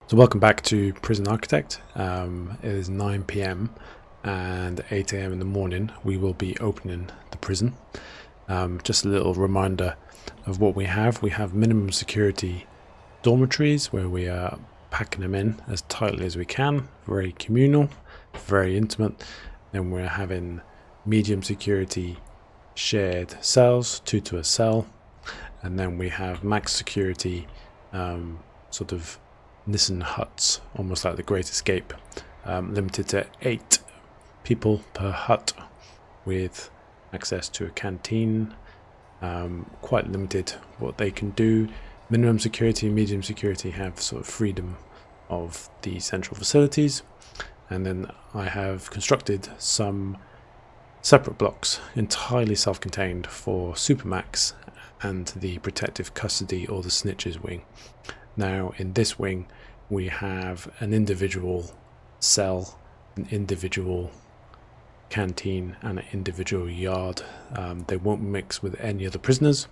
So welcome back to Prison Architect. It is 9 p.m. and 8 a.m. in the morning. We will be opening the prison. Just a little reminder of what we have. We have minimum security dormitories where we are packing them in as tightly as we can. Very communal, very intimate. Then we're having medium security shared cells, 2 to a cell. And then we have max security sort of Nissen huts, almost like the Great Escape, limited to 8 people per hut with access to a canteen. Quite limited what they can do. Minimum security and medium security have sort of freedom of the central facilities. And then I have constructed some separate blocks, entirely self-contained, for Supermax and the protective custody or the snitches wing. Now in this wing we have an individual cell, an individual canteen and an individual yard. They won't mix with any other prisoners.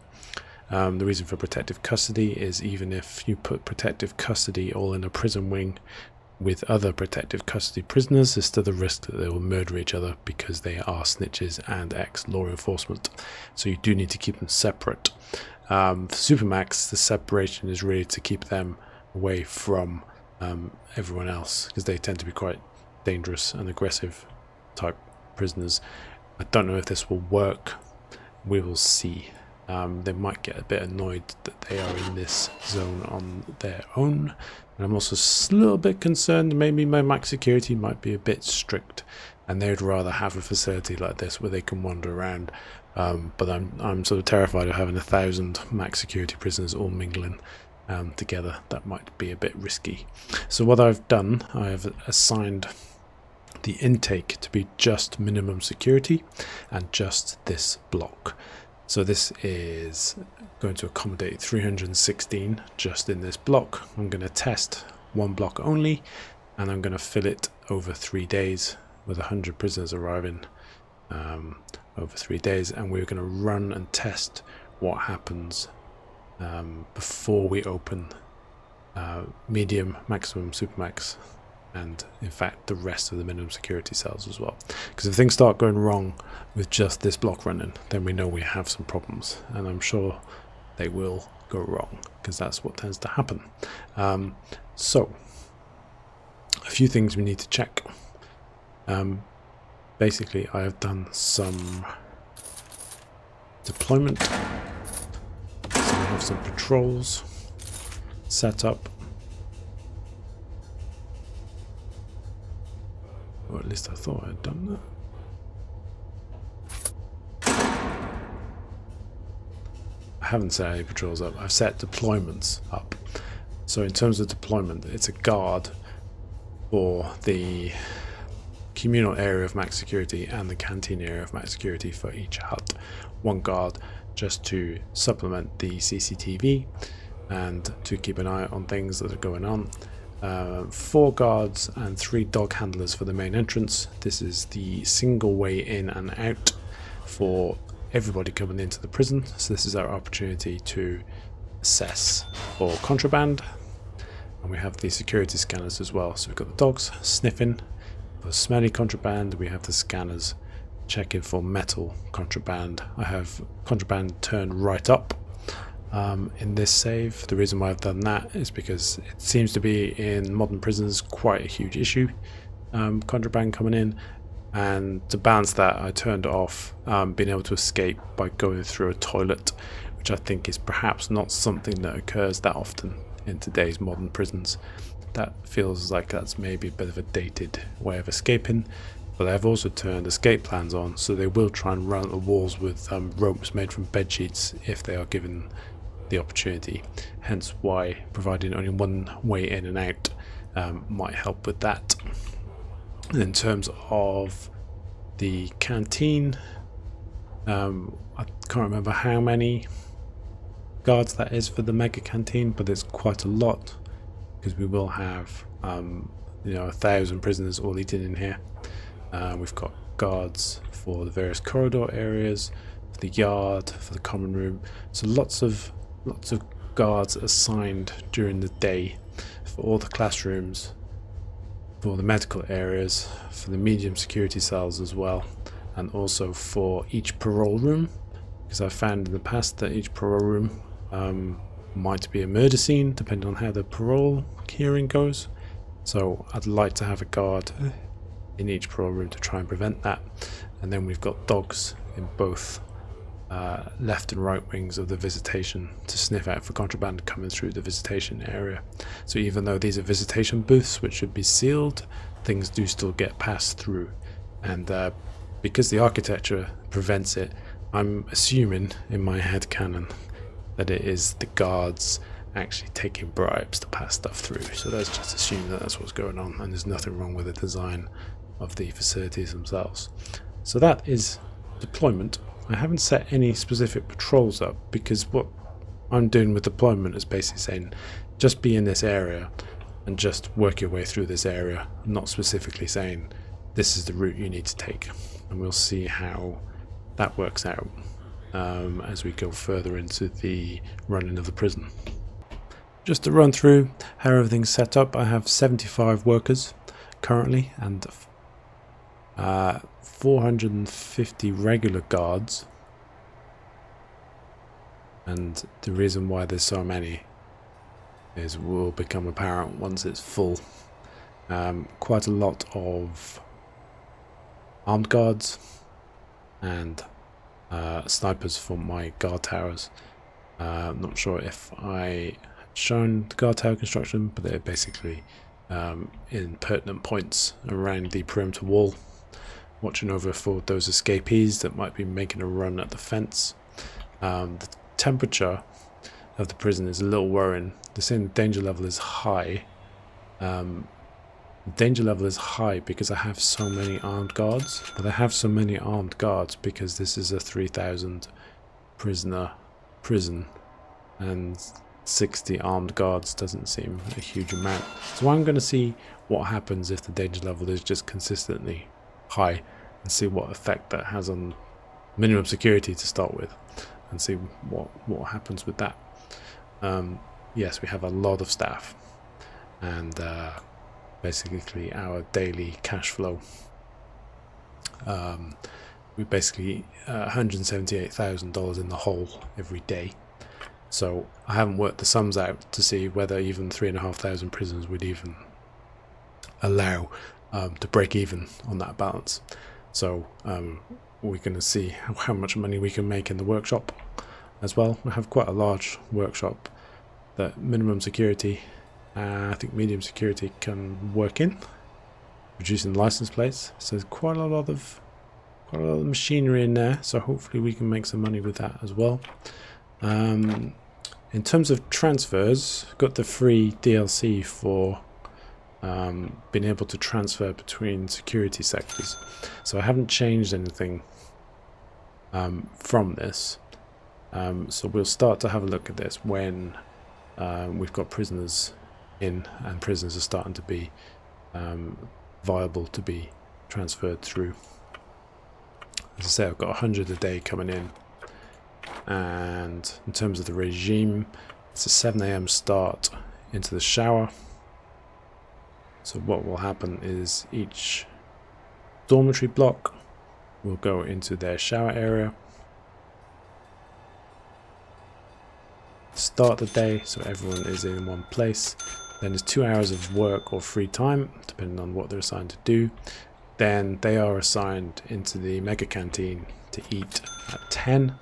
The reason for protective custody is even if you put protective custody all in a prison wing with other protective custody prisoners, there's still the risk that they will murder each other because they are snitches and ex-law enforcement. So you do need to keep them separate. For Supermax, the separation is really to keep them away from everyone else because they tend to be quite dangerous and aggressive type prisoners. I don't know if this will work. We will see. They might get a bit annoyed that they are in this zone on their own. And I'm also a little bit concerned maybe my max security might be a bit strict and they'd rather have a facility like this where they can wander around. But I'm sort of terrified of having 1,000 max security prisoners all mingling together. That might be a bit risky. So what I've done, I have assigned the intake to be just minimum security and just this block. So this is going to accommodate 316 just in this block. I'm going to test one block only and I'm going to fill it over 3 days with 100 prisoners arriving over 3 days, and we're going to run and test what happens before we open medium, maximum, supermax, and in fact the rest of the minimum security cells as well. Because if things start going wrong with just this block running, then we know we have some problems, and I'm sure they will go wrong because that's what tends to happen. So a few things we need to check. Basically I have done some deployment, so we have some patrols set up, or at least I thought I had done that. I haven't set any patrols up, I've set deployments up. So in terms of deployment, it's a guard for the communal area of max security and the canteen area of max security for each hut. One guard just to supplement the CCTV and to keep an eye on things that are going on. 4 guards and 3 dog handlers for the main entrance. This is the single way in and out for everybody coming into the prison. So this is our opportunity to assess for contraband. And we have the security scanners as well. So we've got the dogs sniffing for smelly contraband. We have the scanners checking for metal contraband. I have contraband turned right up in this save. The reason why I've done that is because it seems to be in modern prisons quite a huge issue, contraband coming in, and to balance that I turned off being able to escape by going through a toilet, which I think is perhaps not something that occurs that often in today's modern prisons. That feels like that's maybe a bit of a dated way of escaping. But I've also turned escape plans on, so they will try and run the walls with ropes made from bed sheets if they are given the opportunity. Hence why providing only one way in and out might help with that. In terms of the canteen, I can't remember how many guards that is for the mega canteen, but it's quite a lot because we will have 1,000 prisoners all eating in here. We've got guards for the various corridor areas, for the yard, for the common room. So lots of guards assigned during the day for all the classrooms, for the medical areas, for the medium security cells as well, and also for each parole room, because I've found in the past that each parole room might be a murder scene depending on how the parole hearing goes. So I'd like to have a guard in each parole room to try and prevent that. And then we've got dogs in both left and right wings of the visitation to sniff out for contraband coming through the visitation area. So even though these are visitation booths which should be sealed, things do still get passed through. And because the architecture prevents it, I'm assuming in my head canon that it is the guards actually taking bribes to pass stuff through. So let's just assume that that's what's going on, and there's nothing wrong with the design of the facilities themselves. So that is deployment. I haven't set any specific patrols up, because what I'm doing with deployment is basically saying just be in this area and just work your way through this area, not specifically saying this is the route you need to take. And we'll see how that works out as we go further into the running of the prison. Just to run through how everything's set up, I have 75 workers currently and 450 regular guards, and the reason why there's so many will become apparent once it's full. Quite a lot of armed guards and snipers for my guard towers. I'm not sure if I had shown the guard tower construction, but they're basically in pertinent points around the perimeter wall, watching over for those escapees that might be making a run at the fence. The temperature of the prison is a little worrying. They're saying the danger level is high. The danger level is high because I have so many armed guards, but I have so many armed guards because this is a 3,000 prisoner prison, and 60 armed guards doesn't seem a huge amount. So I'm going to see what happens if the danger level is just consistently high, and see what effect that has on minimum security to start with, and see what happens with that. Yes, we have a lot of staff, and basically our daily cash flow, we basically $178,000 in the hole every day. So I haven't worked the sums out to see whether even 3,500 prisons would even allow to break even on that balance. So we're going to see how much money we can make in the workshop as well. We have quite a large workshop that minimum security, I think medium security can work in, producing license plates. So there's quite a lot of machinery in there. So hopefully we can make some money with that as well. In terms of transfers, got the free DLC for being able to transfer between security sectors. So I haven't changed anything from this. So we'll start to have a look at this when we've got prisoners in and prisoners are starting to be viable to be transferred through. As I say, I've got 100 a day coming in, and in terms of the regime, it's a 7 AM start into the shower. So what will happen is each dormitory block will go into their shower area, start the day so everyone is in one place. Then there's 2 hours of work or free time depending on what they're assigned to do. Then they are assigned into the mega canteen to eat at 10.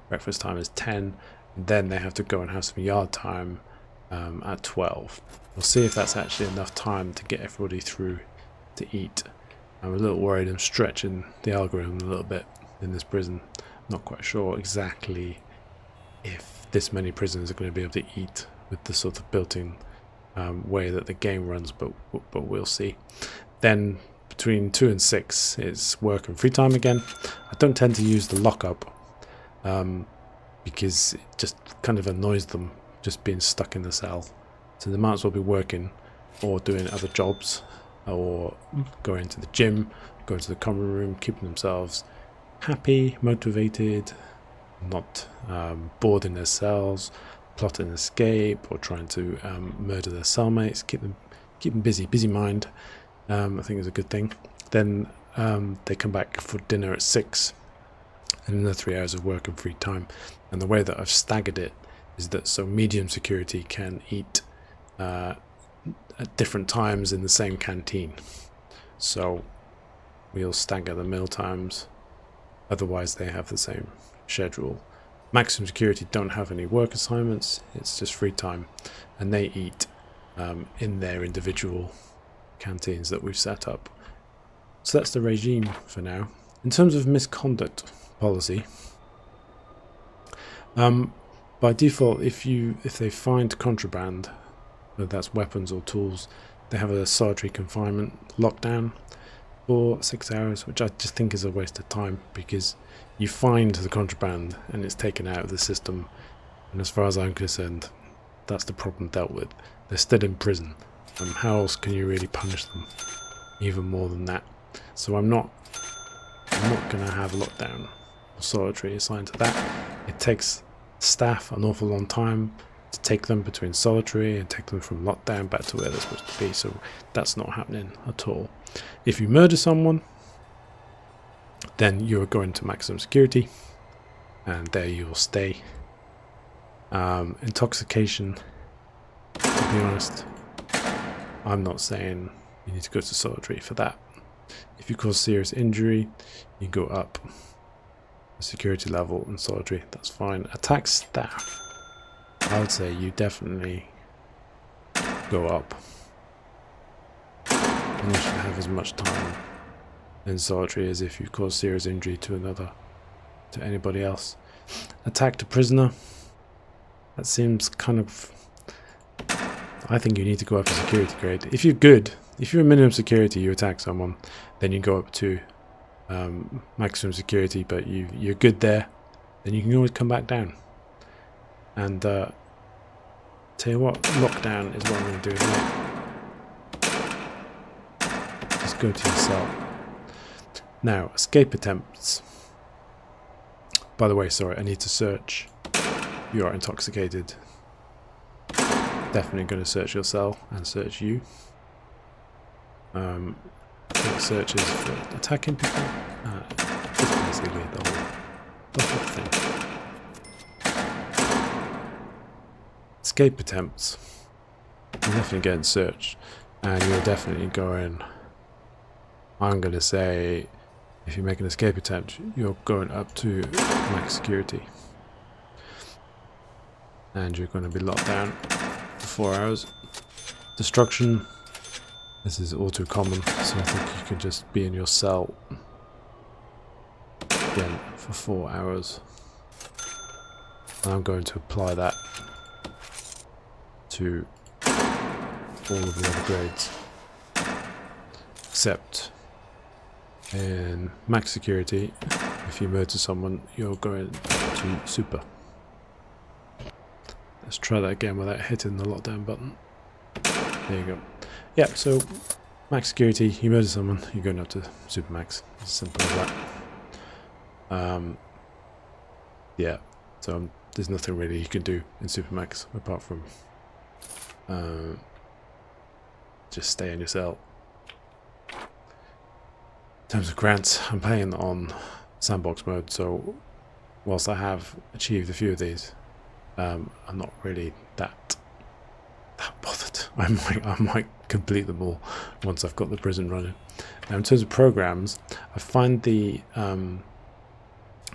Breakfast time is 10. And then they have to go and have some yard time at 12. We'll see if that's actually enough time to get everybody through to eat. I'm a little worried I'm stretching the algorithm a little bit in this prison. Not quite sure exactly if this many prisoners are going to be able to eat with the sort of built-in way that the game runs, but we'll see. Then between 2 and 6 is work and free time again. I don't tend to use the lockup because it just kind of annoys them just being stuck in the cell. So they might as well be working or doing other jobs or going to the gym, going to the common room, keeping themselves happy, motivated, not bored in their cells, plot an escape or trying to murder their cellmates, keep them busy mind. I think is a good thing. Then they come back for dinner at 6, and another 3 hours of work and free time. And the way that I've staggered it is that so medium security can eat at different times in the same canteen. So we'll stagger the meal times, otherwise they have the same schedule. Maximum security don't have any work assignments, it's just free time, and they eat in their individual canteens that we've set up. So that's the regime for now. In terms of misconduct policy, by default, if they find contraband, whether that's weapons or tools, they have a solitary confinement lockdown for 6 hours, which I just think is a waste of time, because you find the contraband and it's taken out of the system, and as far as I'm concerned, that's the problem dealt with. They're still in prison, and how else can you really punish them even more than that? So I'm not going to have lockdown or solitary assigned to that. It takes staff an awful long time to take them between solitary and take them from lockdown back to where they're supposed to be, so that's not happening at all. If you murder someone, then you're going to maximum security, and there you will stay. Intoxication, to be honest, I'm not saying you need to go to solitary for that. If you cause serious injury, you go up a security level in solitary, that's fine. Attack staff, I would say you definitely go up, and you should have as much time in solitary as if you cause serious injury to anybody else. Attack the prisoner, that seems kind of, I think you need to go up a security grade. If you're good, if you're minimum security, you attack someone, then you go up to maximum security, but you're good there, then you can always come back down. And tell you what, lockdown is what I'm going to do here. Just go to your cell. Now, escape attempts. By the way, sorry, I need to search. You are intoxicated. Definitely going to search your cell and search you. I think search is for attacking people. Just basically the whole thing. Escape attempts. You're definitely getting searched, and you're definitely going. I'm going to say, if you make an escape attempt, you're going up to max security, and you're going to be locked down for 4 hours. Destruction. This is all too common, so I think you can just be in your cell again for 4 hours. And I'm going to apply that to all of the other grades, except in max security, if you murder someone, you're going to super. Let's try that again without hitting the lockdown button. There you go. Yeah, so max security, you murder someone, you're going up to super max. As simple as that. Yeah, so there's nothing really you can do in super max apart from just stay in your cell. In terms of grants, I'm playing on sandbox mode, so whilst I have achieved a few of these, I'm not really that bothered. I might complete them all once I've got the prison running. Now, in terms of programs, I find the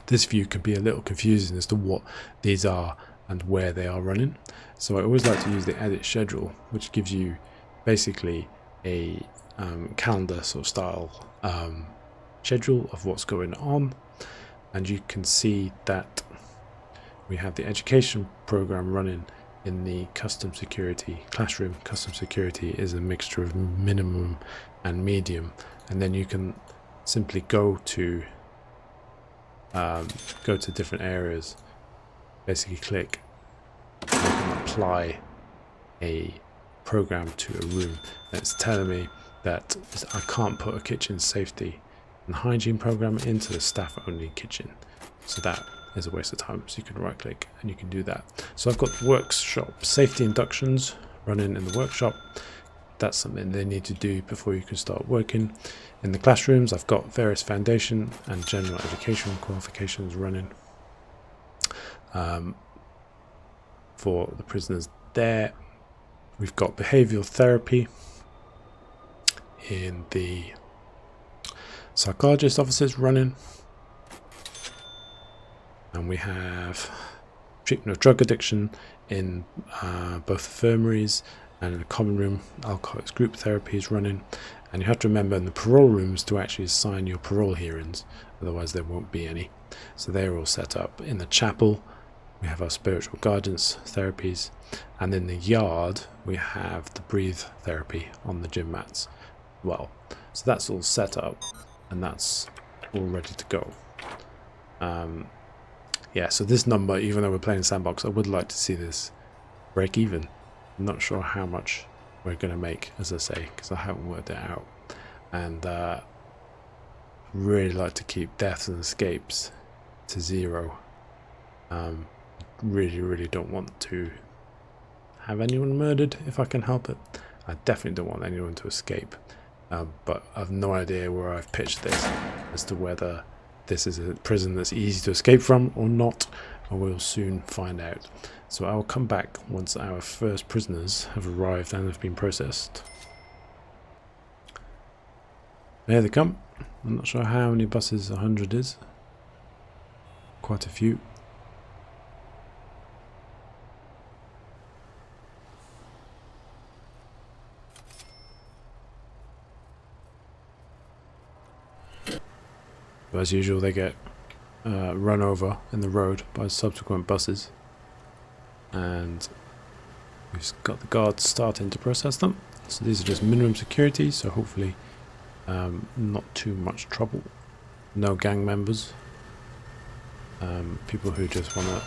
this view can be a little confusing as to what these are and where they are running. So I always like to use the edit schedule, which gives you basically a calendar sort of style schedule of what's going on, and you can see that we have the education program running in the custom security classroom. Custom security is a mixture of minimum and medium, and then you can simply go to different areas, basically click, and you can apply a program to a room. That's telling me that I can't put a kitchen safety and hygiene program into the staff only kitchen, so that is a waste of time. So you can right click and you can do that. So I've got workshop safety inductions running in the workshop. That's something they need to do before you can start working. In the classrooms, I've got various foundation and general education qualifications running for the prisoners there. We've got behavioral therapy in the psychologist offices running. And we have treatment of drug addiction in both infirmaries and in the common room. Alcoholics group therapy is running. And you have to remember in the parole rooms to actually assign your parole hearings, otherwise there won't be any. So they're all set up. In the chapel, we have our spiritual guidance therapies. And in the yard, we have the breathe therapy on the gym mats as well. So that's all set up and that's all ready to go. Yeah, so this number, even though we're playing sandbox, I would like to see this break even. I'm not sure how much we're going to make, as I say, because I haven't worked it out. And really like to keep deaths and escapes to 0. Really don't want to have anyone murdered if I can help it. I definitely don't want anyone to escape. But I've no idea where I've pitched this as to whether this is a prison that's easy to escape from or not, and we'll soon find out. So I'll come back once our first prisoners have arrived and have been processed. There they come. I'm not sure how many buses 100 is. Quite a few. But as usual, they get run over in the road by subsequent buses. And we've got the guards starting to process them. So these are just minimum security, so hopefully not too much trouble. No gang members. People who just want to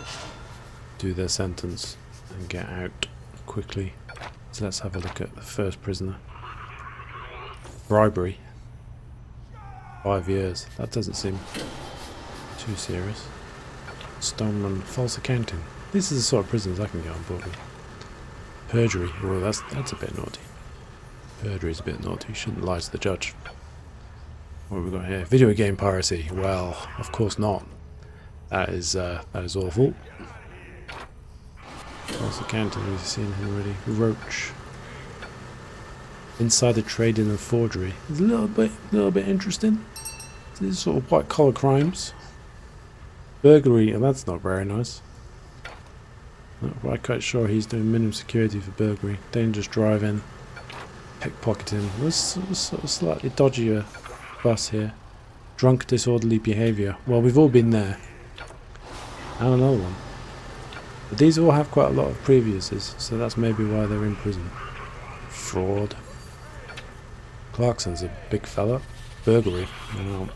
do their sentence and get out quickly. So let's have a look at the first prisoner. Bribery. 5 years. That doesn't seem too serious. Stoneman, false accounting. This is the sort of prisoners I can get on board with. Perjury. Oh, that's a bit naughty. Perjury is a bit naughty. You shouldn't lie to the judge. What have we got here? Video game piracy. Well, of course not. That is awful. False accounting. We've seen him already. Roach. Insider trading and forgery. It's a little bit interesting. These are sort of white collar crimes. Burglary, and that's not very nice. Not quite sure he's doing minimum security for burglary. Dangerous driving. Pickpocketing. This sort of slightly dodgier bus here. Drunk disorderly behaviour. Well, we've all been there. And another one. But these all have quite a lot of previouss, so that's maybe why they're in prison. Fraud. Clarkson's a big fella. Burglary. Well,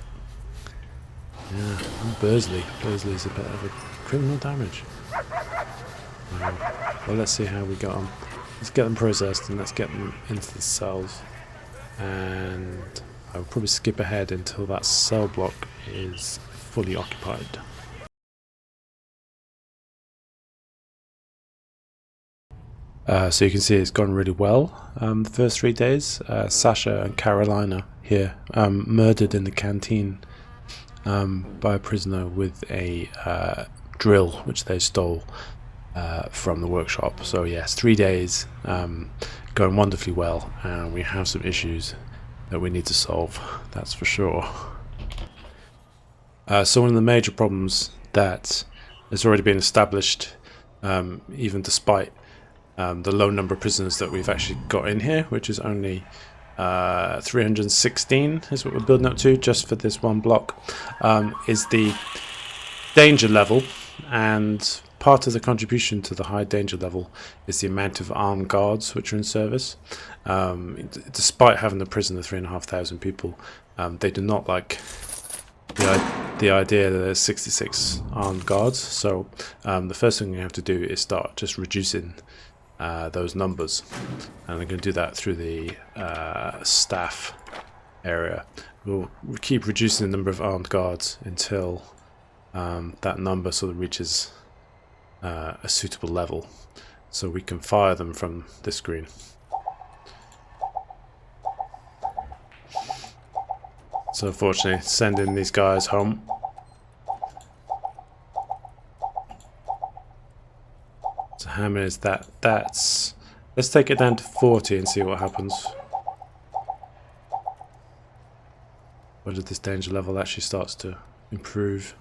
yeah, and Bursley. Bursley's a bit of a criminal damage. Well, let's see how we got on. Let's get them processed and let's get them into the cells. And I'll probably skip ahead until that cell block is fully occupied. So you can see it's gone really well. The first 3 days, Sasha and Carolina here murdered in the canteen by a prisoner with a drill which they stole from the workshop. So yes, 3 days going wonderfully well, and we have some issues that we need to solve, that's for sure. So one of the major problems that has already been established, even despite the low number of prisoners that we've actually got in here, which is only 316 is what we're building up to just for this one block, is the danger level. And part of the contribution to the high danger level is the amount of armed guards which are in service. Despite having the prison of 3,500 people, they do not like the idea that there's 66 armed guards. So the first thing you have to do is start just reducing those numbers, and I'm going to do that through the staff area. We'll keep reducing the number of armed guards until that number sort of reaches a suitable level, so we can fire them from this screen. So unfortunately, sending these guys home. So how many is that? That's... let's take it down to 40 and see what happens. Whether this danger level actually starts to improve.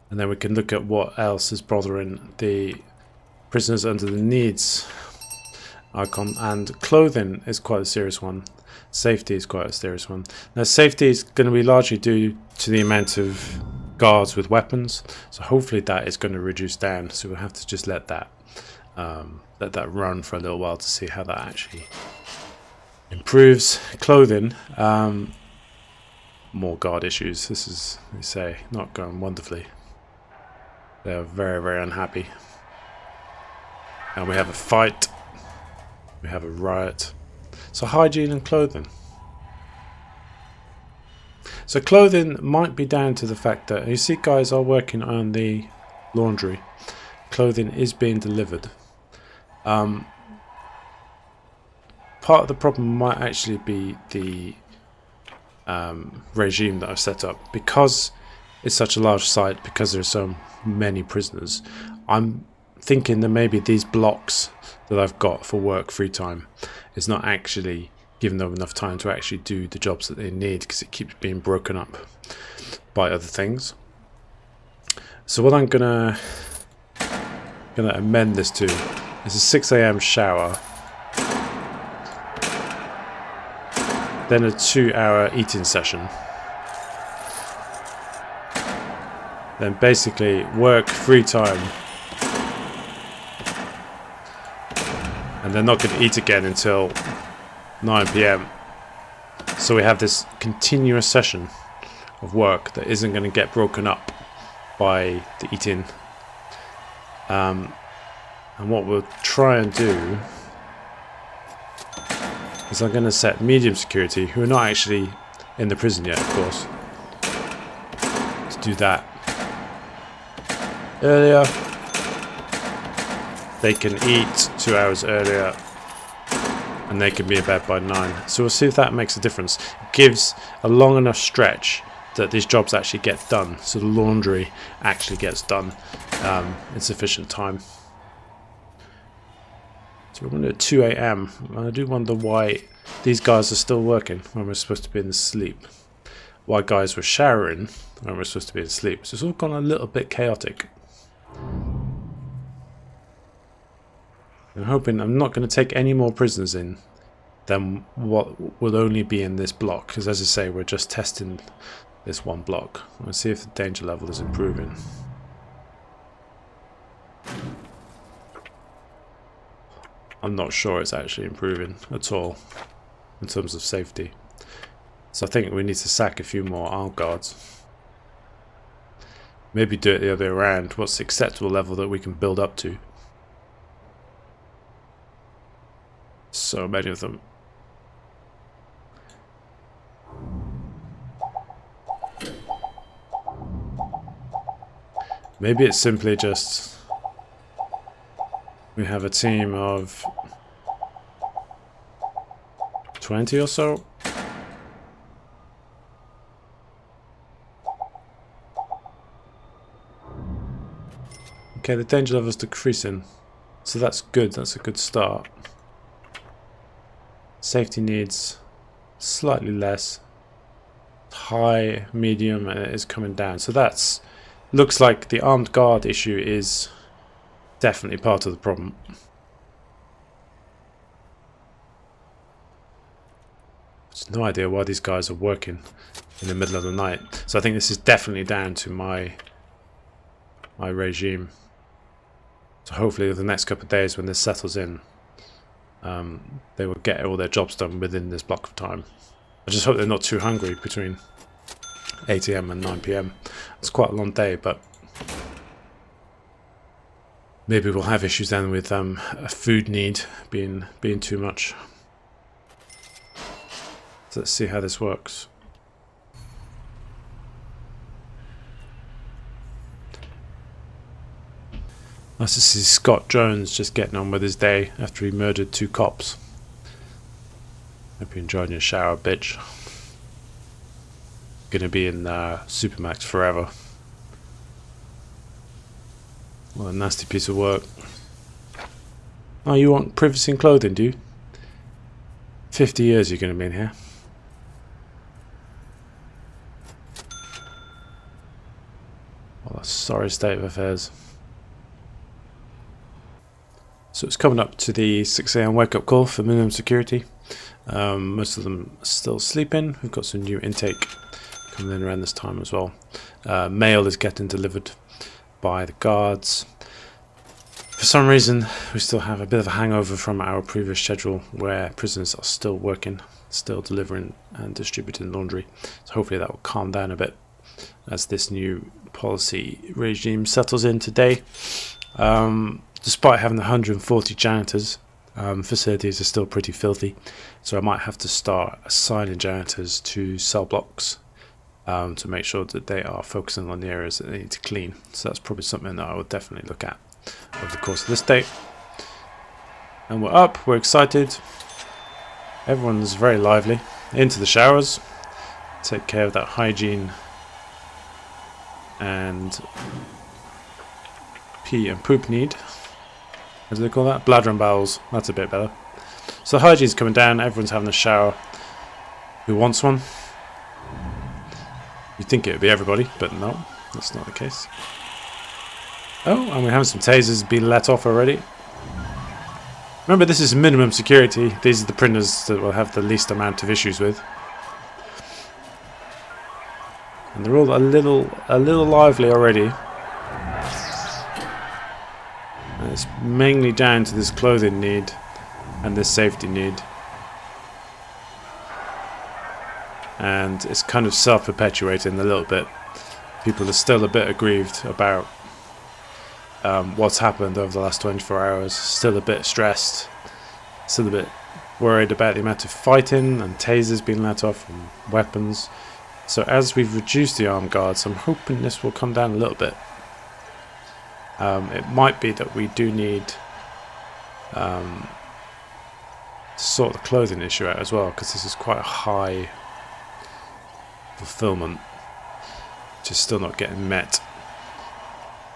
And then we can look at what else is bothering the prisoners under the needs icon. And clothing is quite a serious one. Safety is quite a serious one. Now safety is going to be largely due to the amount of guards with weapons. So hopefully that is going to reduce down. So we'll have to just let that run for a little while to see how that actually improves. Clothing, more guard issues. This is, we say, not going wonderfully. They're very, very unhappy. And we have a fight. We have a riot. So hygiene and clothing. So clothing might be down to the fact that you see guys are working on the laundry. Clothing is being delivered. Part of the problem might actually be the regime that I've set up. Because it's such a large site, because there's so many prisoners, I'm thinking that maybe these blocks that I've got for work free time is not actually giving them enough time to actually do the jobs that they need, because it keeps being broken up by other things. So what I'm gonna amend this to is a 6 AM shower, then a 2-hour eating session, then basically work free time, and they're not going to eat again until 9 PM. So we have this continuous session of work that isn't going to get broken up by the eating. And what we'll try and do is I'm going to set medium security, who are not actually in the prison yet, of course, to do that. Earlier, they can eat 2 hours earlier, and they can be in bed by 9. So we'll see if that makes a difference. It gives a long enough stretch that these jobs actually get done, so the laundry actually gets done in sufficient time. So we're going to do 2 AM. I do wonder why these guys are still working when we're supposed to be in the sleep. Why guys were showering when we're supposed to be in sleep. So it's all gone a little bit chaotic. I'm hoping I'm not going to take any more prisoners in than what will only be in this block, because as I say, we're just testing this one block. We'll see if the danger level is improving. I'm not sure it's actually improving at all in terms of safety. So I think we need to sack a few more armed guards. Maybe do it the other way around. What's the acceptable level that we can build up to? So many of them. Maybe it's simply just we have a team of 20 or so. Okay, the danger level is decreasing, so that's good. That's a good start. Safety needs slightly less. High, medium, and it is coming down. So that's looks like the armed guard issue is definitely part of the problem. There's no idea why these guys are working in the middle of the night. So I think this is definitely down to my regime. So hopefully the next couple of days when this settles in, they will get all their jobs done within this block of time. I just hope they're not too hungry between 8 AM and 9 PM. It's quite a long day, but Maybe we'll have issues then with a food need being too much. So let's see how this works. Nice to see Scott Jones just getting on with his day after he murdered 2 cops. Hope you enjoyed your shower, bitch. Gonna be in Supermax forever. What a nasty piece of work. Oh, you want privacy and clothing, do you? 50 years you're gonna be in here. What a sorry state of affairs. So it's coming up to the 6 AM wake up call for minimum security. Most of them are still sleeping. We've got some new intake coming in around this time as well. Mail is getting delivered by the guards. For some reason we still have a bit of a hangover from our previous schedule where prisoners are still working, still delivering and distributing laundry. So hopefully that will calm down a bit as this new policy regime settles in today. Despite having 140 janitors, facilities are still pretty filthy, so I might have to start assigning janitors to cell blocks to make sure that they are focusing on the areas that they need to clean. So that's probably something that I will definitely look at over the course of this day. And we're up, we're excited, everyone's very lively. Into the showers, take care of that hygiene and pee and poop need. What do they call that? Bladder and bowels. That's a bit better. So the hygiene's coming down. Everyone's having a shower. Who wants one? You'd think it would be everybody, but no, that's not the case. Oh, and we're having some tasers being let off already. Remember, this is minimum security. These are the printers that we'll have the least amount of issues with. And they're all a little lively already. And it's mainly down to this clothing need and this safety need. And it's kind of self-perpetuating a little bit. People are still a bit aggrieved about what's happened over the last 24 hours. Still a bit stressed. Still a bit worried about the amount of fighting and tasers being let off and weapons. So as we've reduced the armed guards, I'm hoping this will come down a little bit. It might be that we do need to sort the clothing issue out as well, because this is quite a high fulfillment, which is still not getting met.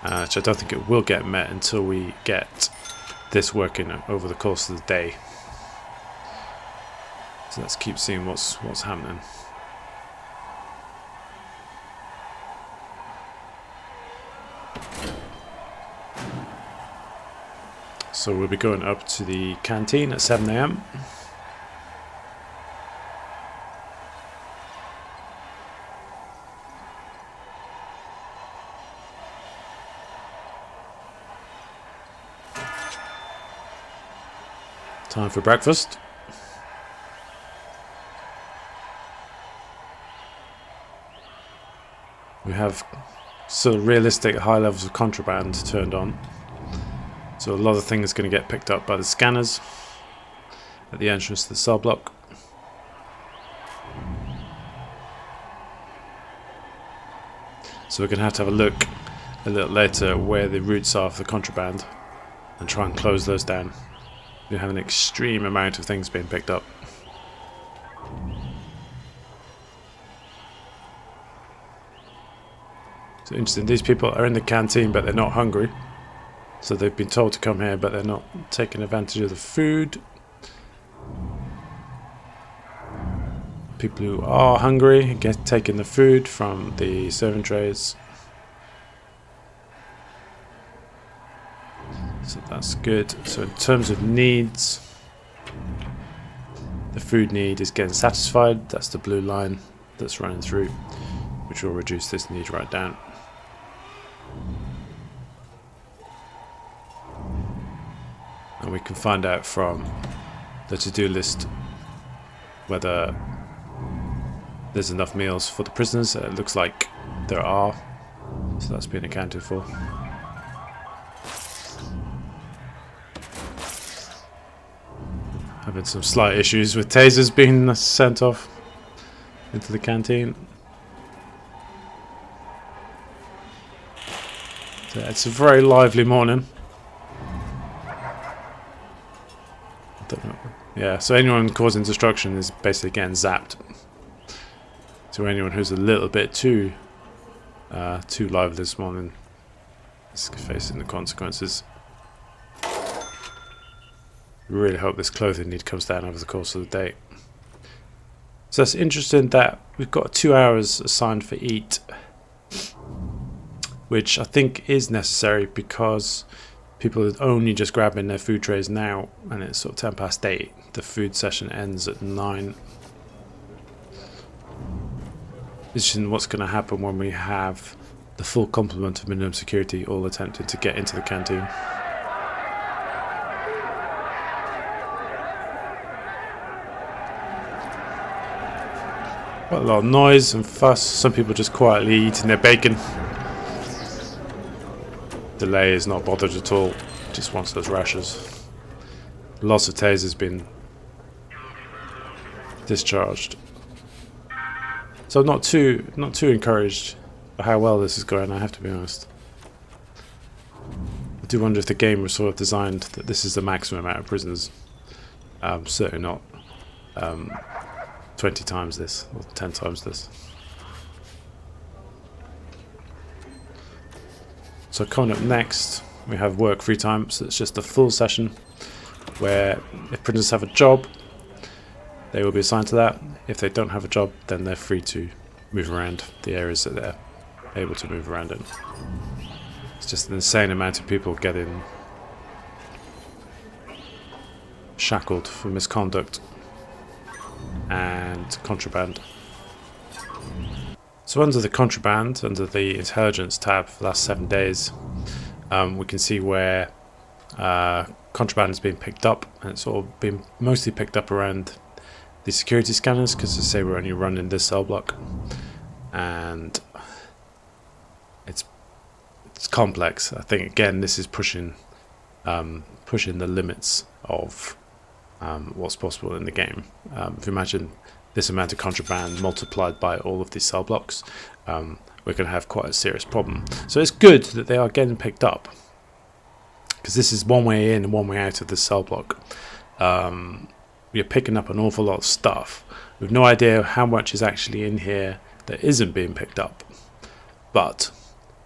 Which I don't think it will get met until we get this working over the course of the day. So let's keep seeing what's happening. So we'll be going up to the canteen at 7 AM. Time for breakfast. We have sort of realistic high levels of contraband turned on. So a lot of things are going to get picked up by the scanners at the entrance to the cell block. So we're going to have a look a little later at where the routes are for the contraband and try and close those down. We have an extreme amount of things being picked up. So interesting, these people are in the canteen but they're not hungry. So they've been told to come here but they're not taking advantage of the food. People who are hungry get taking the food from the serving trays. So that's good. So in terms of needs, the food need is getting satisfied. That's the blue line that's running through, which will reduce this need right down. And we can find out from the to-do list whether there's enough meals for the prisoners. It looks like there are, so that's been accounted for. having some slight issues with tasers being sent off into the canteen. So it's a very lively morning. I don't know. Yeah, so anyone causing destruction is basically getting zapped. So anyone who's a little bit too lively this morning is facing the consequences. Really hope this clothing need comes down over the course of the day. So it's interesting that we've got 2 hours assigned for eat, which I think is necessary because people are only just grabbing their food trays now, and it's sort of 8:10. The food session ends at 9. Interesting what's going to happen when we have the full complement of minimum security all attempting to get into the canteen. Quite a lot of noise and fuss. Some people just quietly eating their bacon. Delay is not bothered at all. Just wants those rashers. Lots of tasers been discharged. So I'm not too encouraged by how well this is going, I have to be honest. I do wonder if the game was sort of designed that this is the maximum amount of prisoners. Certainly not 20 times this, or 10 times this. So coming up next, we have work free time. So it's just a full session where if prisoners have a job, they will be assigned to that. If they don't have a job, then they're free to move around the areas that they're able to move around in. It's just an insane amount of people getting shackled for misconduct and contraband. So under the contraband, under the intelligence tab for the last 7 days, we can see where contraband has been picked up, and it's all been mostly picked up around the security scanners, because as I say, we're only running this cell block, and it's complex. I think again this is pushing the limits of what's possible in the game. If you imagine this amount of contraband multiplied by all of these cell blocks, we're going to have quite a serious problem. So it's good that they are getting picked up, because this is one way in and one way out of the cell block. We are picking up an awful lot of stuff. We have no idea how much is actually in here that isn't being picked up, but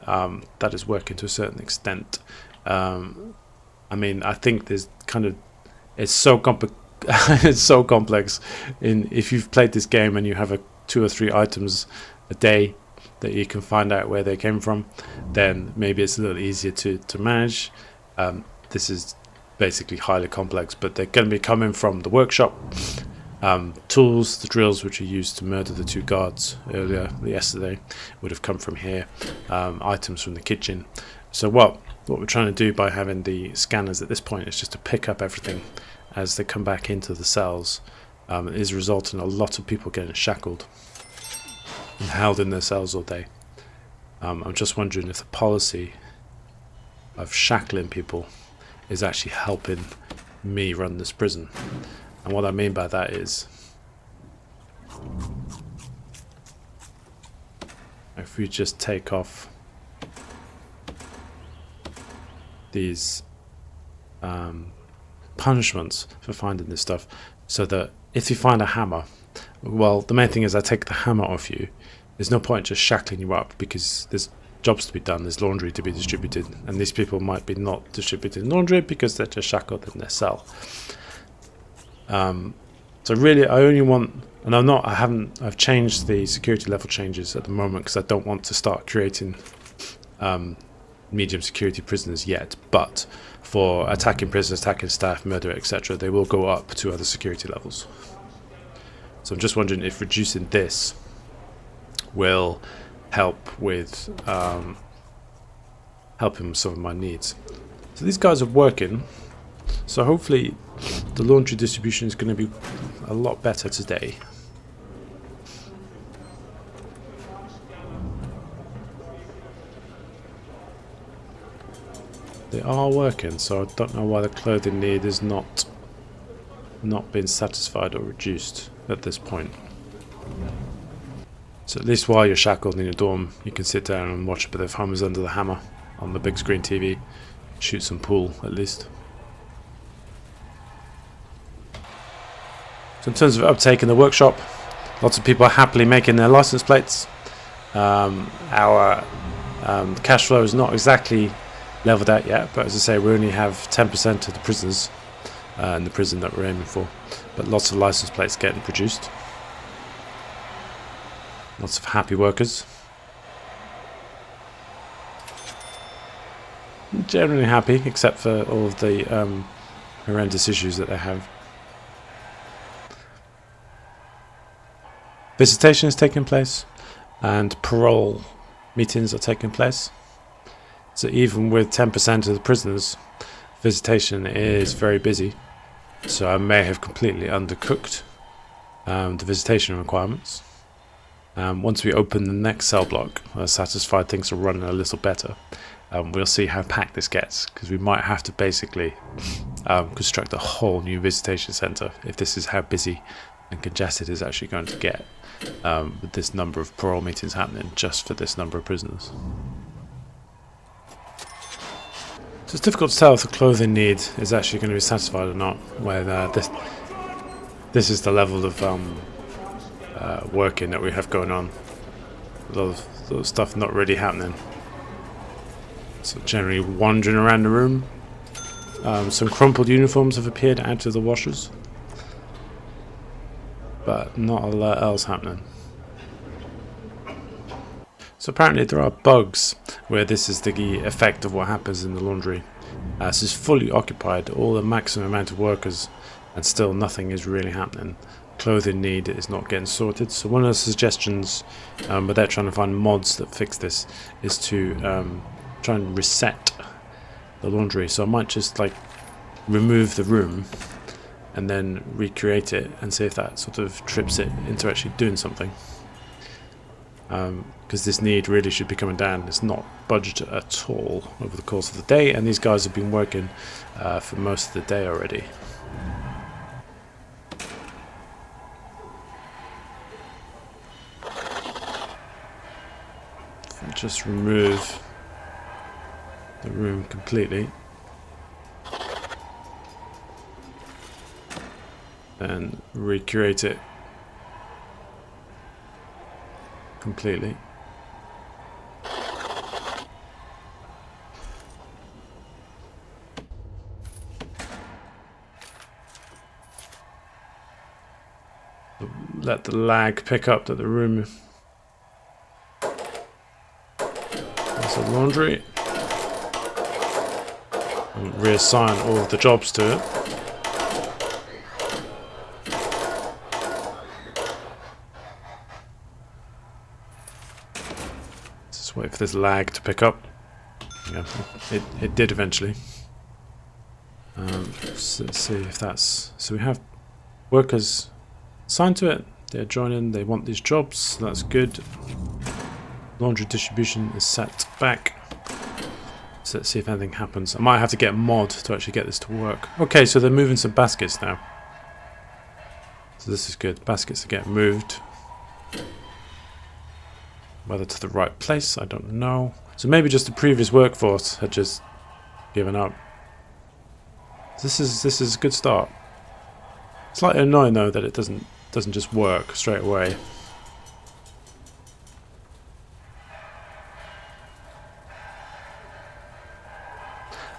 that is working to a certain extent. I mean, I think there's kind of, it's so it's so complex. If you've played this game and you have 2 or 3 items a day that you can find out where they came from, then maybe it's a little easier to manage. This is basically highly complex, but they're going to be coming from the workshop. Tools, the drills which are used to murder the 2 guards yesterday would have come from here. Items from the kitchen. So what we're trying to do by having the scanners at this point is just to pick up everything as they come back into the cells. It is resulting in a lot of people getting shackled and held in their cells all day. I'm just wondering if the policy of shackling people is actually helping me run this prison. And what I mean by that is, if we just take off these punishments for finding this stuff, so that if you find a hammer, well, the main thing is I take the hammer off you. There's no point just shackling you up, because there's jobs to be done, there's laundry to be distributed, and these people might be not distributing laundry because they're just shackled in their cell. So really I only want, and I've changed the security level changes at the moment because I don't want to start creating medium security prisoners yet, but for attacking prisoners, attacking staff, murder, etc., they will go up to other security levels. So I'm just wondering if reducing this will help with helping with some of my needs. So these guys are working, so hopefully the laundry distribution is going to be a lot better today. They are working, so I don't know why the clothing need is not not been satisfied or reduced at this point. So at least while you're shackled in your dorm, you can sit down and watch a bit of Homer's Under the Hammer on the big screen TV, shoot some pool at least. So in terms of uptake in the workshop, lots of people are happily making their license plates. Our cash flow is not exactly leveled out yet, but as I say, we only have 10% of the prisoners in the prison that we're aiming for, but lots of license plates getting produced. Lots of happy workers. Generally happy, except for all of the horrendous issues that they have. Visitation is taking place, and parole meetings are taking place. So even with 10% of the prisoners, visitation is very busy. So I may have completely undercooked the visitation requirements. Once we open the next cell block, satisfied things are running a little better. We'll see how packed this gets, because we might have to basically construct a whole new visitation centre if this is how busy and congested it's actually going to get with this number of parole meetings happening just for this number of prisoners. So it's difficult to tell if the clothing need is actually going to be satisfied or not, whether this is the level of working that we have going on. A lot of stuff not really happening. So generally wandering around the room. Some crumpled uniforms have appeared out of the washers, but not a lot else happening. So apparently there are bugs where this is the effect of what happens in the laundry. This is fully occupied, all the maximum amount of workers, and still nothing is really happening. Clothing need is not getting sorted. So one of the suggestions, without trying to find mods that fix this, is to try and reset the laundry. So I might just like remove the room and then recreate it and see if that sort of trips it into actually doing something. Because this need really should be coming down. It's not budgeted at all over the course of the day, and these guys have been working for most of the day already. Just remove the room completely, and recreate it completely. Let the lag pick up that the room is the laundry, and reassign all of the jobs to it. Just wait for this lag to pick up. Yeah, it did eventually. So let's see if that's... So we have workers assigned to it. They're joining. They want these jobs. So that's good. Laundry distribution is set back. So let's see if anything happens. I might have to get a mod to actually get this to work. Okay, so they're moving some baskets now. So this is good. Baskets are getting moved. Whether to the right place, I don't know. So maybe just the previous workforce had just given up. This is a good start. Slightly annoying though that it doesn't just work straight away.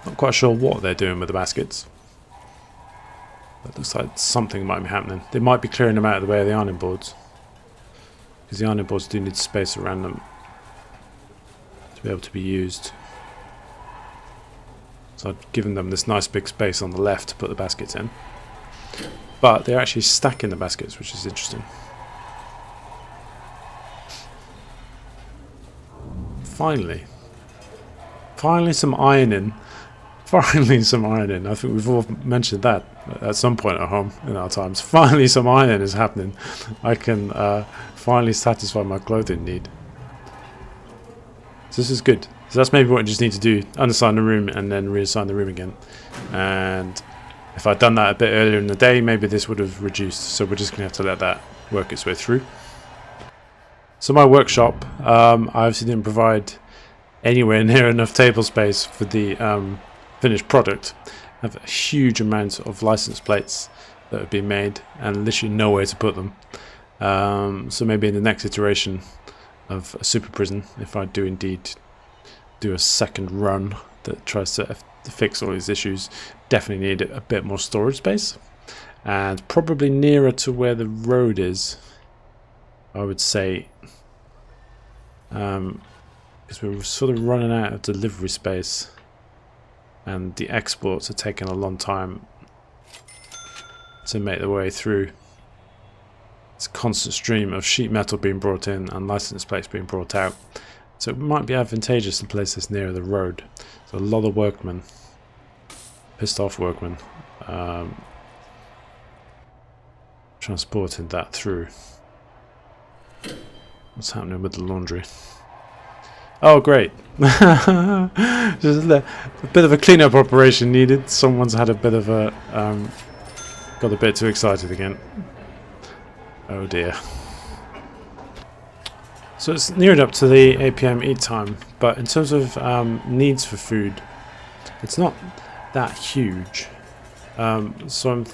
Not quite sure what they're doing with the baskets. It looks like something might be happening. They might be clearing them out of the way of the ironing boards, because the ironing boards do need space around them to be able to be used. So I've given them this nice big space on the left to put the baskets in. But they're actually stacking the baskets, which is interesting. Finally some ironing. Finally some ironing. I think we've all mentioned that at some point at home in our times. Finally some ironing is happening. I can finally satisfy my clothing need. So this is good. So that's maybe what I just need to do. Unassign the room and then reassign the room again. And If I'd done that a bit earlier in the day, maybe this would have reduced. So we're just going to have to let that work its way through. So my workshop, I obviously didn't provide anywhere near enough table space for the finished product. I have a huge amount of license plates that have been made and literally nowhere to put them. So maybe in the next iteration of a super prison, if I do indeed do a second run that tries to fix all these issues, definitely need a bit more storage space, and probably nearer to where the road is, I would say, because we're sort of running out of delivery space and the exports are taking a long time to make their way through. It's a constant stream of sheet metal being brought in and license plates being brought out, so it might be advantageous to place this near the road. So a lot of workmen, pissed off workmen, transporting that through. What's happening with the laundry? Oh great. Just a bit of a cleanup operation needed. Someone's had a bit of a got a bit too excited again. Oh dear. So it's nearing up to the 8 PM eat time, but in terms of needs for food, it's not that huge. So I'm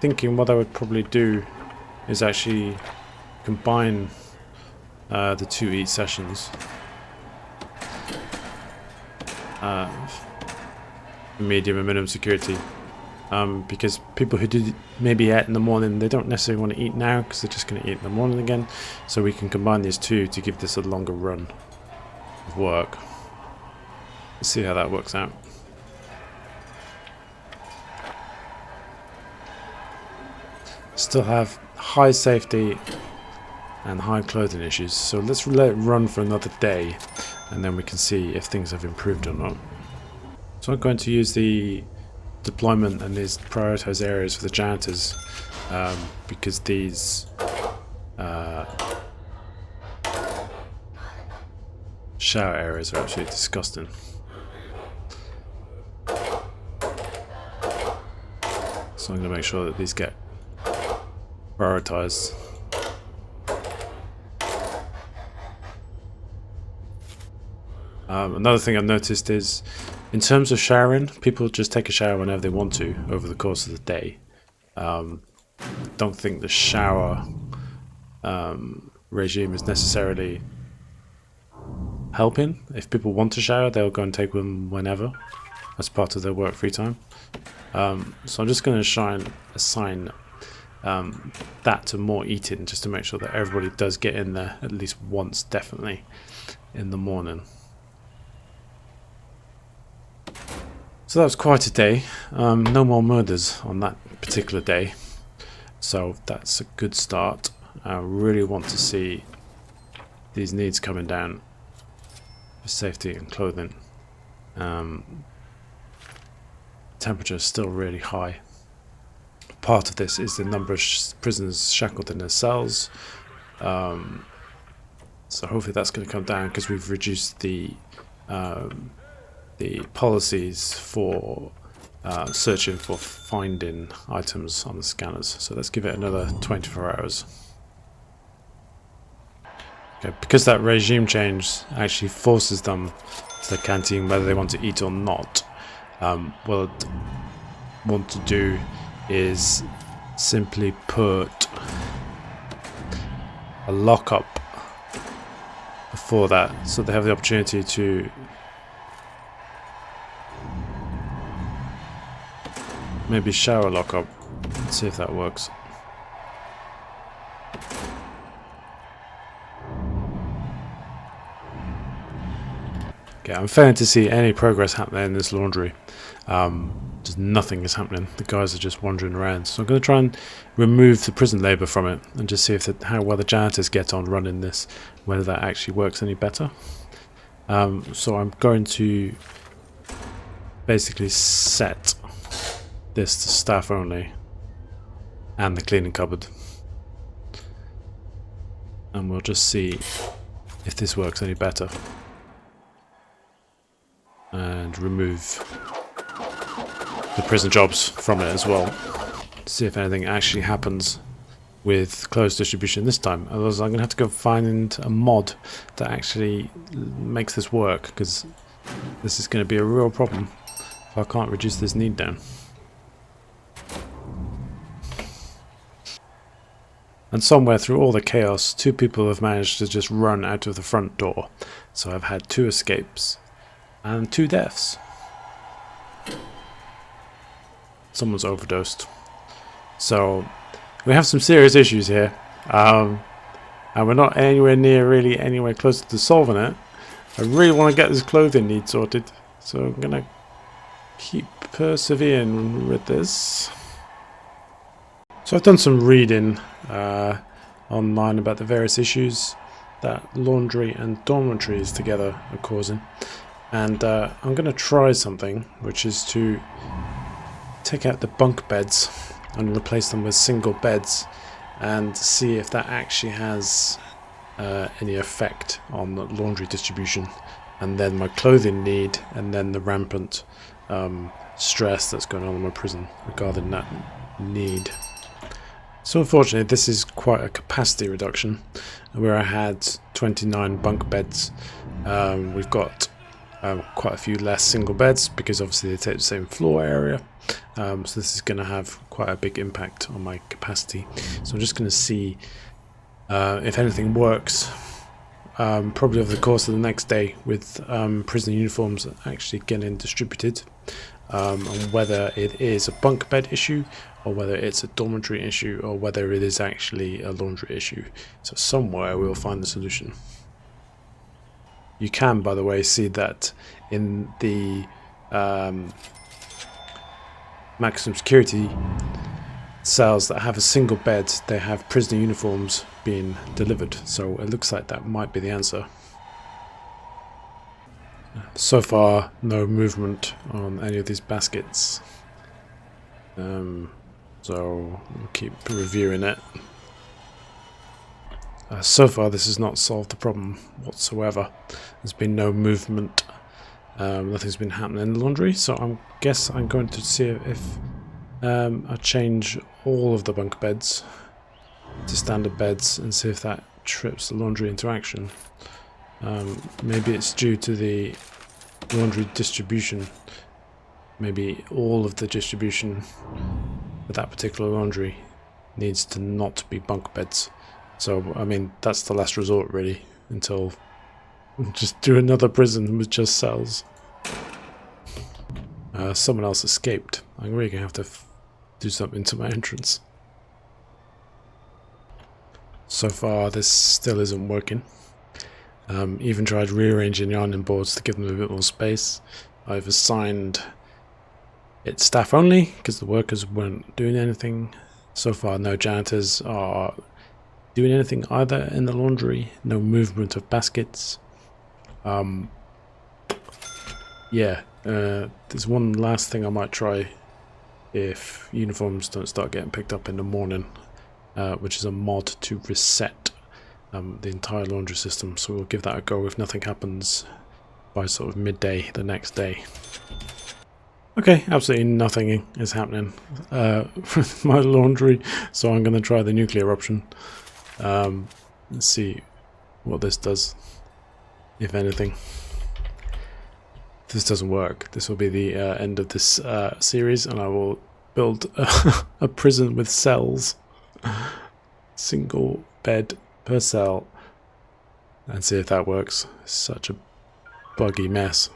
thinking what I would probably do is actually combine the 2 eat sessions. Medium and minimum security. Because people who did maybe eat in the morning, they don't necessarily want to eat now because they're just going to eat in the morning again. So we can combine these two to give this a longer run of work. Let's see how that works out. Still have high safety and high clothing issues, so let's let it run for another day and then we can see if things have improved or not. So I'm going to use the deployment and these prioritized areas for the janitors, because these shower areas are absolutely disgusting. So I'm going to make sure that these get prioritized. Another thing I've noticed is, in terms of showering, people just take a shower whenever they want to over the course of the day. Don't think the shower regime is necessarily helping. If people want to shower, they'll go and take one whenever as part of their work free time. So I'm just going to assign that to more eating, just to make sure that everybody does get in there at least once, definitely, in the morning. So that was quite a day. No more murders on that particular day, so that's a good start. I really want to see these needs coming down for safety and clothing. Temperature is still really high. Part of this is the number of prisoners shackled in their cells, so hopefully that's going to come down because we've reduced the policies for searching for finding items on the scanners. So let's give it another 24 hours. Okay, because that regime change actually forces them to the canteen whether they want to eat or not. What I want to do is simply put a lockup before that, so they have the opportunity to maybe shower lockup. Let's see if that works. Okay, I'm failing to see any progress happening in this laundry. Just nothing is happening. The guys are just wandering around. So I'm going to try and remove the prison labour from it and just see if how well the janitors get on running this, whether that actually works any better. So I'm going to basically set this to staff only and the cleaning cupboard, and we'll just see if this works any better. And remove the prison jobs from it as well. See if anything actually happens with closed distribution this time. Otherwise I'm going to have to go find a mod that actually makes this work, because this is going to be a real problem if I can't reduce this need down. And somewhere through all the chaos, 2 people have managed to just run out of the front door. So I've had 2 escapes and 2 deaths. Someone's overdosed. So we have some serious issues here. And we're not anywhere near really anywhere closer to solving it. I really want to get this clothing need sorted. So I'm going to keep persevering with this. So I've done some reading online about the various issues that laundry and dormitories together are causing, and I'm going to try something, which is to take out the bunk beds and replace them with single beds and see if that actually has any effect on the laundry distribution, and then my clothing need, and then the rampant stress that's going on in my prison regarding that need. So unfortunately this is quite a capacity reduction. Where I had 29 bunk beds, we've got quite a few less single beds, because obviously they take the same floor area. So this is going to have quite a big impact on my capacity. So I'm just going to see if anything works, probably over the course of the next day, with prison uniforms actually getting distributed, and whether it is a bunk bed issue, or whether it's a dormitory issue, or whether it is actually a laundry issue. So somewhere we'll find the solution. You can, by the way, see that in the maximum security cells that have a single bed, they have prisoner uniforms being delivered. So it looks like that might be the answer. So far, no movement on any of these baskets. So we'll keep reviewing it. So far this has not solved the problem whatsoever. There's been no movement. Nothing's been happening in the laundry, so I guess I'm going to see if I change all of the bunk beds to standard beds and see if that trips the laundry into action. Maybe it's due to the laundry distribution. Maybe all of the distribution for that particular laundry needs to not be bunk beds. So, I mean, that's the last resort really, until just do another prison with just cells. Someone else escaped. I'm really going to have to do something to my entrance. So far, this still isn't working. Even tried rearranging the ironing boards to give them a bit more space. I've assigned it staff only, because the workers weren't doing anything. So far, no janitors are doing anything either in the laundry. No movement of baskets. Yeah, there's one last thing I might try if uniforms don't start getting picked up in the morning, which is a mod to reset the entire laundry system. So we'll give that a go if nothing happens by sort of midday the next day. Okay, absolutely nothing is happening with my laundry, so I'm going to try the nuclear option. Let's see what this does, if anything. If this doesn't work, this will be the end of this series, and I will build a prison with cells. Single bed per cell, and see if that works. Such a buggy mess.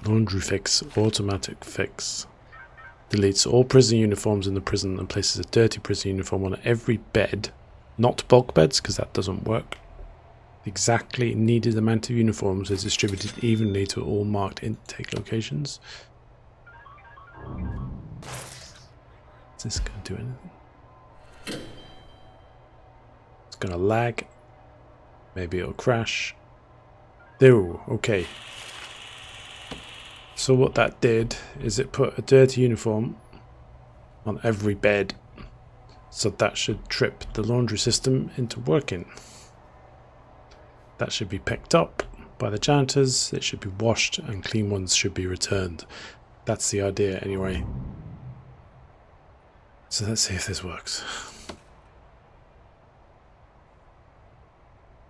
Laundry fix, automatic fix. Deletes all prison uniforms in the prison and places a dirty prison uniform on every bed. Not bulk beds, because that doesn't work. The exactly needed amount of uniforms is distributed evenly to all marked intake locations. Is this going to do anything? It's going to lag. Maybe it'll crash. Oh, okay. So what that did is it put a dirty uniform on every bed. So that should trip the laundry system into working. That should be picked up by the janitors, it should be washed, and clean ones should be returned. That's the idea anyway. So let's see if this works.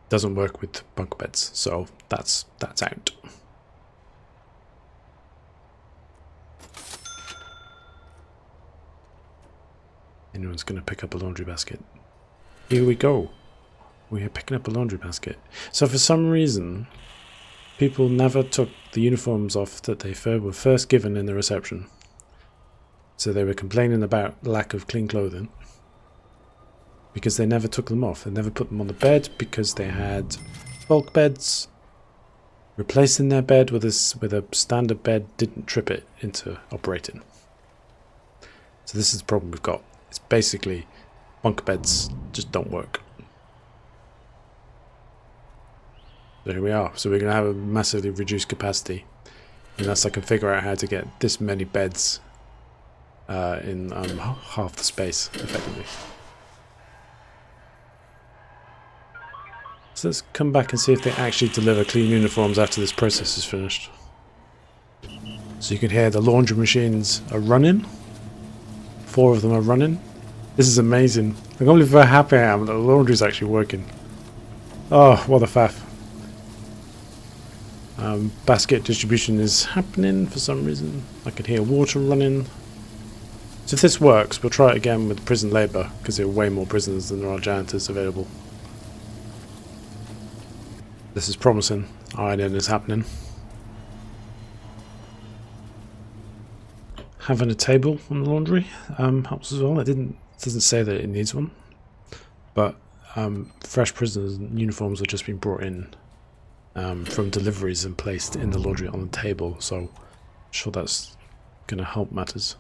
Doesn't work with bunk beds, so that's out. Anyone's going to pick up a laundry basket. Here we go. We are picking up a laundry basket. So for some reason, people never took the uniforms off that they were first given in the reception. So they were complaining about lack of clean clothing because they never took them off. They never put them on the bed because they had bulk beds. Replacing their bed with a standard bed didn't trip it into operating. So this is the problem we've got. It's basically bunk beds just don't work. So here we are. So we're going to have a massively reduced capacity unless I can figure out how to get this many beds in half the space, effectively. So let's come back and see if they actually deliver clean uniforms after this process is finished. So you can hear the laundry machines are running. 4 of them are running. This is amazing. I can't believe how happy I am that the laundry is actually working. Oh, what a faff. Basket distribution is happening for some reason. I can hear water running. So if this works, we'll try it again with prison labour, because there are way more prisoners than there are janitors available. This is promising. Ironing is happening. Having a table on the laundry helps as well. It doesn't say that it needs one, but fresh prisoners' uniforms have just been brought in from deliveries and placed in the laundry on the table, so I'm sure that's going to help matters.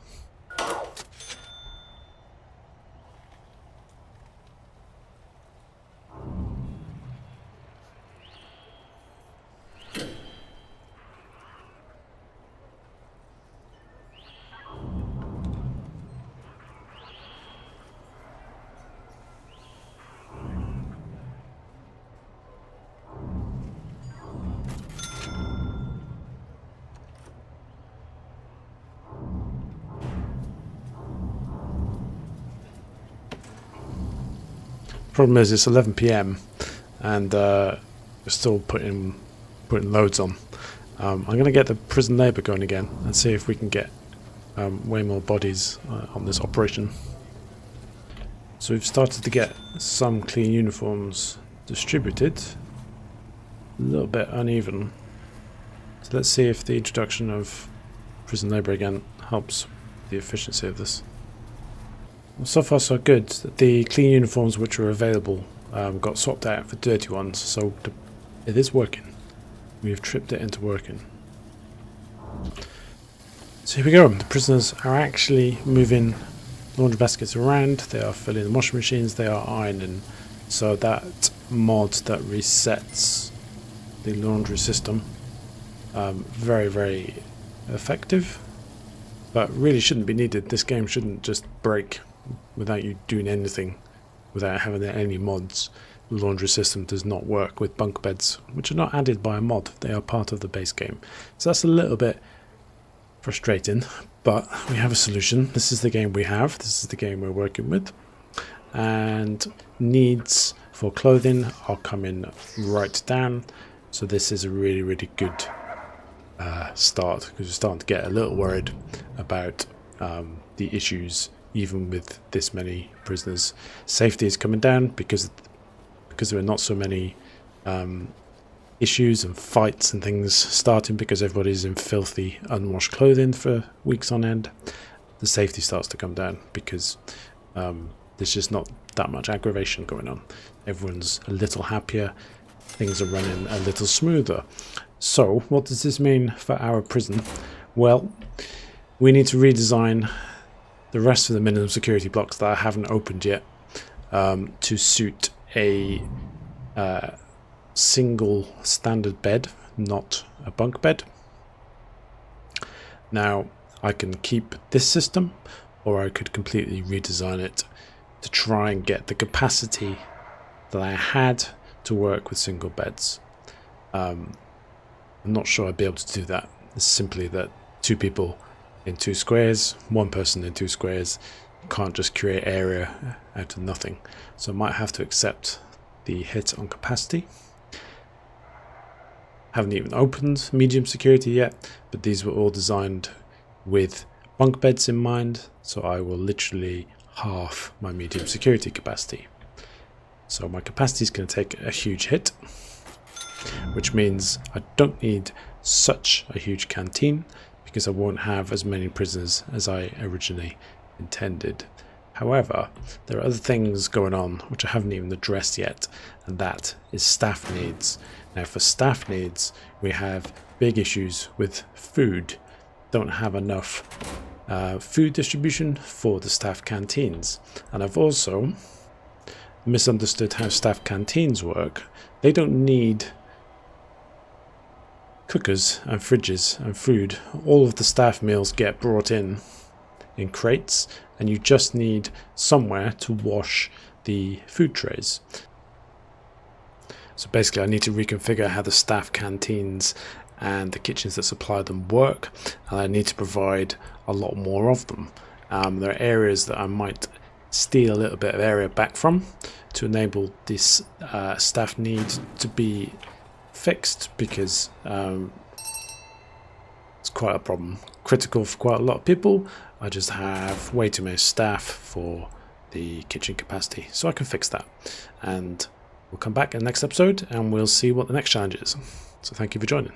Problem is, it's 11 PM and we're still putting loads on. I'm going to get the prison labour going again and see if we can get way more bodies on this operation. So we've started to get some clean uniforms distributed. A little bit uneven. So let's see if the introduction of prison labour again helps the efficiency of this. Well, so far so good. The clean uniforms which were available got swapped out for dirty ones, so it is working. We've tripped it into working. So here we go. The prisoners are actually moving laundry baskets around. They are filling the washing machines. They are ironing. So that mod that resets the laundry system, very, very effective, but really shouldn't be needed. This game shouldn't just break without you doing anything, without having any mods. The laundry system does not work with bunk beds, which are not added by a mod. They are part of the base game. So that's a little bit frustrating, but we have a solution. This is the game we have. This is the game we're working with. And needs for clothing are coming right down. So this is a really, really good start, because we're starting to get a little worried about the issues even with this many prisoners. Safety is coming down because there are not so many issues and fights and things starting because everybody's in filthy unwashed clothing for weeks on end. The safety starts to come down because there's just not that much aggravation going on. Everyone's a little happier, things are running a little smoother. So what does this mean for our prison? Well, we need to redesign the rest of the minimum security blocks that I haven't opened yet to suit a single standard bed, not a bunk bed. Now I can keep this system, or I could completely redesign it to try and get the capacity that I had to work with single beds. I'm not sure I'd be able to do that. It's simply that 2 people in 2 squares, 1 person in 2 squares, can't just create area out of nothing. So I might have to accept the hit on capacity. Haven't even opened medium security yet, but these were all designed with bunk beds in mind, so I will literally half my medium security capacity. So my capacity is going to take a huge hit, which means I don't need such a huge canteen because I won't have as many prisoners as I originally intended. However, there are other things going on which I haven't even addressed yet, and that is staff needs. Now for staff needs, we have big issues with food. Don't have enough food distribution for the staff canteens, and I've also misunderstood how staff canteens work. They don't need cookers and fridges and food. All of the staff meals get brought in crates, and you just need somewhere to wash the food trays. So basically I need to reconfigure how the staff canteens and the kitchens that supply them work, and I need to provide a lot more of them. There are areas that I might steal a little bit of area back from to enable this staff need to be fixed, because it's quite a problem, critical for quite a lot of people. I just have way too many staff for the kitchen capacity, so I can fix that, and we'll come back in the next episode and we'll see what the next challenge is. So thank you for joining.